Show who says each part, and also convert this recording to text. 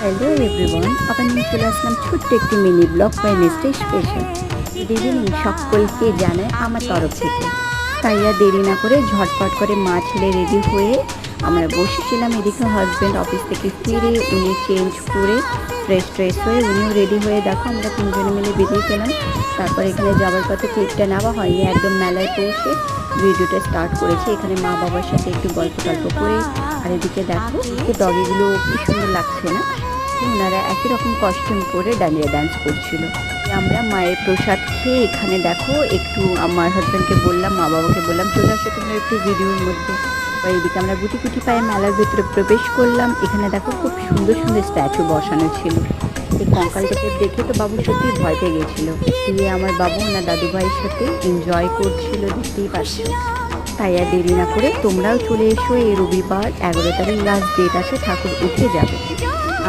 Speaker 1: Hello everyone, আবার নিয়ে চলে আসলাম ছোট্ট একটি mini blog Wednesday special. Good evening সকলকে জানাই আমার তরফ থেকে। তাই আর দেরি না করে ঝটপট করে মা ছেলে রেডি হয়ে আমরা বসেছিলাম। এদিকে হাজব্যান্ড অফিস থেকে ফিরে উনি চেঞ্জ করে ফ্রেশ হয়ে উনিও রেডি হয়ে দেখো আমরা তিনজনে মিলে বেরিয়ে গেলাম। তারপর এখানে যাওয়ার পথে ক্লিপটা নেওয়া হয়নি, একদম মেলায় পৌঁছে ভিডিওটা স্টার্ট করেছি। এখানে মা বাবার সাথে একটু গল্প করে। আর এদিকে দেখো ডগিগুলো কি সুন্দর লাগছে না, ওনারা একই রকম কস্টিউম পরে দাঁড়িয়ে ডান্স করছিল। আমরা মায়ের প্রসাদ খেয়ে এখানে দেখো একটু আমার হাজব্যান্ডকে বললাম, মা বাবাকে বললাম চলে আসো তোমরা একটু ভিডিওর মধ্যে। এদিকে আমরা গুটি পায়ে মেলার ভিতরে প্রবেশ করলাম। এখানে দেখো খুব সুন্দর সুন্দর স্ট্যাচু বসানো ছিল। এই কঙ্কালটাকে দেখে তো বাবু সত্যি ভয় পেয়ে গেছিল। দিয়ে আমার বাবু ওনার দাদু ভাইয়ের সাথে এনজয় করছিল, দেখতেই পাচ্ছ। তাই আর দেরি না করে তোমরাও চলে এসো। এই রবিবার 11 তারিখ লাস্ট ডেট আছে, ঠাকুর উঠে যাবে।